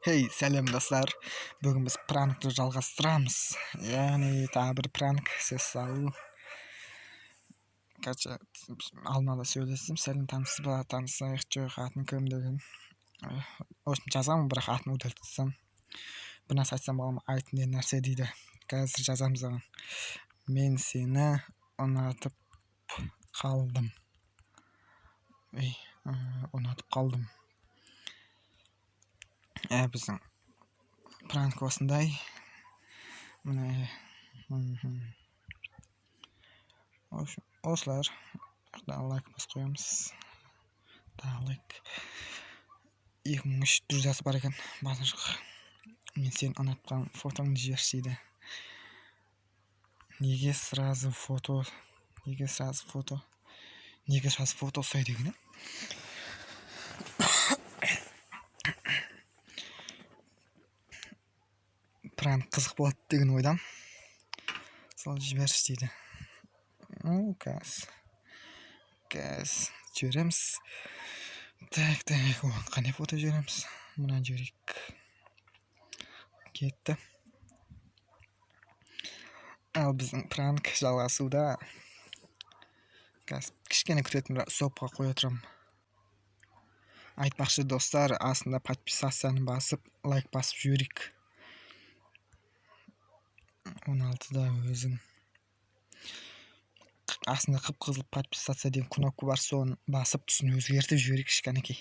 Hey, сәлем достар. Бүгін біз пранкты жалғастырамыз. Яғни тағы бір пранк сөз салу. Короче, алдын сөйлестім. Сәлем, танысыз ба? Танысайық, жоқ, атын кім деген. Осыны жазамын, бірақ атын удалитсам. Бір нәрсе айтсам балам айт не нәрсе дейді. Қазір жазамыз оған. Мен сені ұнатып қалдым. Ұнатып қалдым. Біздің пранк осындай. Міне осылар. Лайк басып қоямыз. Лайк. 2003 друзьясы бар екен. Басыншық. Мен сені ұнатып қалдым. Фотоңды жіберші дейді. Неге сразу фото ұстай деген. Пранк қызық болады деген ойдам. Сол жіберші дейді. Газ жібереміз. Так, оған қандай фото жібереміз? Мұнан жіберейік. Кетті. Ал біздің пранк жалғасуда. Газ кішкене күтетін, бірақ сопқа қоя тұрам. Айтпақшы достар, астында подписацияны басып, лайк басып жіберейік. 16-да өзің. Астында қып-қызыл подписация деген кнопка бар, соны басып түсін өзгертіп жіберейік кішкенекей.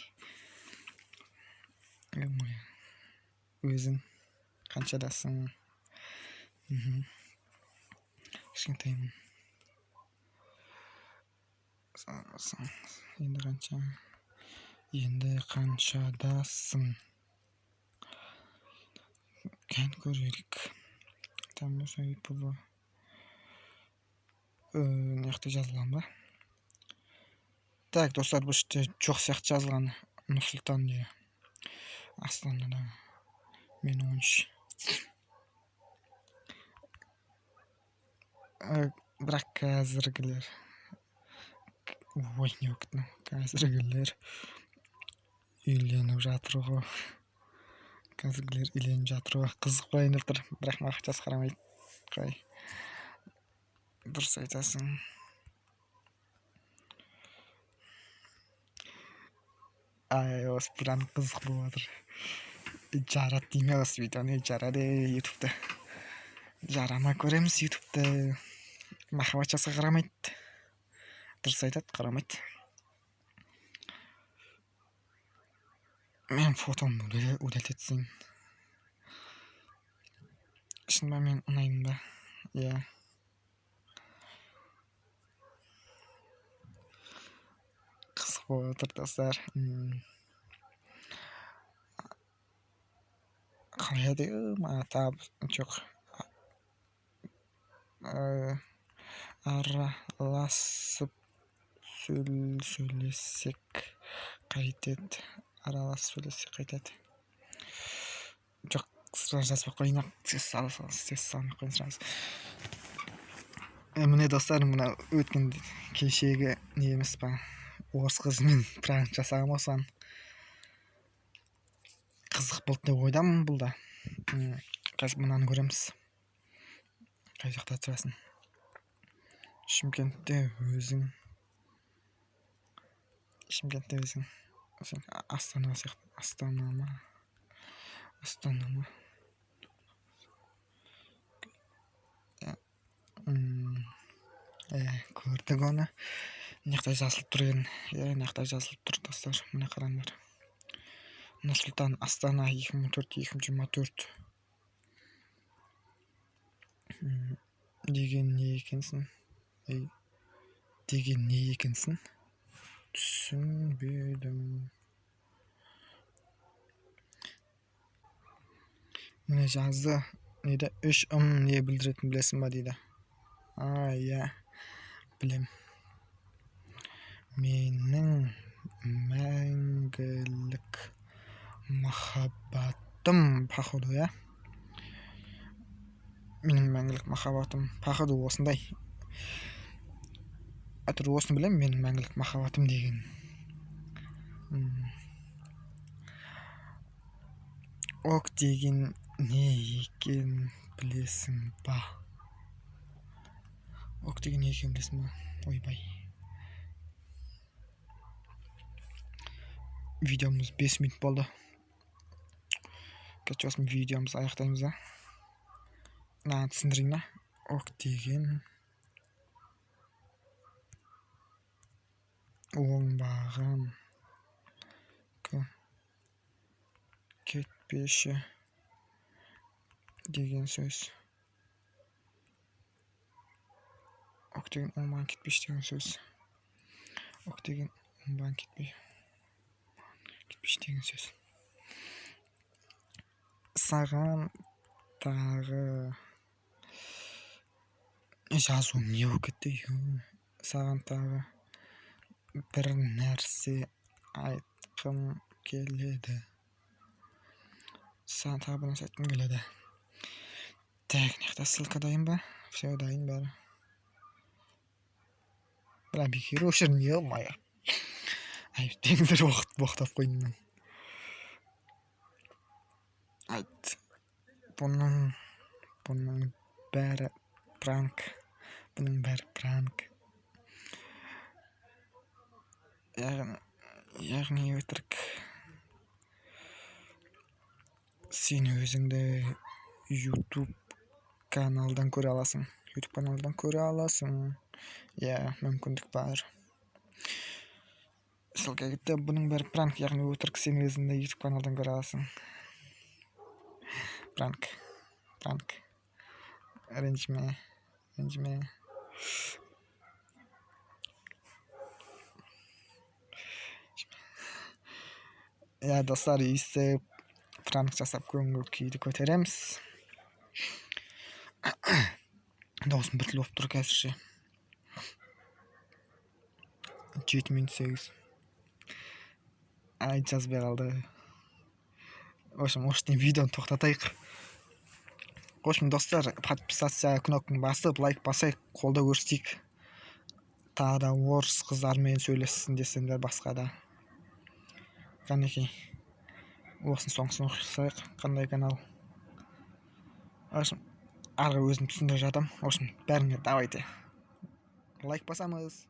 Өзің қаншадасың? Кішкентаймын. Енді қаншадасың? Кән көрелік. Там осы бұл неқті жазылған ба? Так, достар, бұл іште жоқ сияқты жазылған. Нұрсұлтан дейді. Астанада. Мен 13. Бірақ қазіргілер. Не өкітті. Қазіргілер үйленіп жатыр ғой. Қызық қойын өтір. Бірақ мақытас қарамайды. Қой. Дұрыс айтасың. Осы пранк қызық болып отыр. Жарат дейме осы видеоны. Жарады ютубта. Жарама көреміз ютубта. Махаббат жасқа қарамайды. Дұрыс айтады, қарамайды. Мен фотом удалетсің. Шын ба мен ұнаймын ба? Иә. Қызық болып отыр достар. Қалай еді? Атап жоқ. Араласып сөйлесек қайтеді. Жоқ, сразу жазбақ қойынақ. Тез салмақ қойын сразу. Міне достар, мұна өткен кешегі не емес па? Орыс қызымен пранк жасағым осыған. Қызық болды деп ойдамын бұл да. Қазір мұнаны көреміз. Қай жақта тұрасың? Шымкентте өзің. Астана сияқты. Астана ма? Көрдік оны. Неқтай жазылып тұр едің. Неқтай жазылып тұр достар. Мұна қараңдар. Нұрсұлтан, Астана 2004-2024. Деген не екенсің? Түсінбедім. Міне жазды. Неде 3 не білдіретін білесің ба дейді. Иә. Білем. Менің мәңгілік махаббатым. Походу, я? Менің мәңгілік махаббатым. Походу осындай. Әтір осыны білем, менің мәңгілік махаббатым деген. ок деген не екенін білесің ба? Ок деген не екенін білесің ба? Ойбай. Видеомыз 5 минут болды. Қазір осымен видеомызды аяқтаймыз да. Мынаны түсіндірейін ба? Ок деген оңбаған кетпеші деген сөз. Ок деген оңбаған кетпеші деген сөз. Ок деген оңбаған кетпеші деген сөз. Саған тағы жазу не болып кетті? Саған тағы бір нәрсе айтқым келеді. Саған тағы бір нәрсе айтқым келеді. Так, мына ссылка дайын ба? Все дайын бәрі. Бля, бекер өшірдім, е-мое. Айыптеңіздер, уақыт боқтап қойдым мен. Айт. Бұның бәрі пранк. Яғни өтірік. Сен өзіңді YouTube каналдан көре аласың. Я, мүмкіндік бар. Ссылка кетті. Бұның бәрі пранк, яғни өтірік. Сен өзіңді YouTube каналдан көре аласың. Пранк. Ренжіме. Я, достар, естіп, пранк жасап көңіл күйді көтереміз. Даусым бір тіл болып тұр қазірше. 7 минут 8. Ай, жазбай қалды. Осымен видеоны тоқтатайық. Достар, подписация кнопканы басып, лайк басайық, қолдау көрсетейік. Тағы да орыс қыздармен сөйлессін десеңдер басқа да. Қанекей. Осының соңғысын оқысайық. Қандай канал? Ары өзім түсіндіріп жатам. Бәріңе давайте. Лайк басамыз.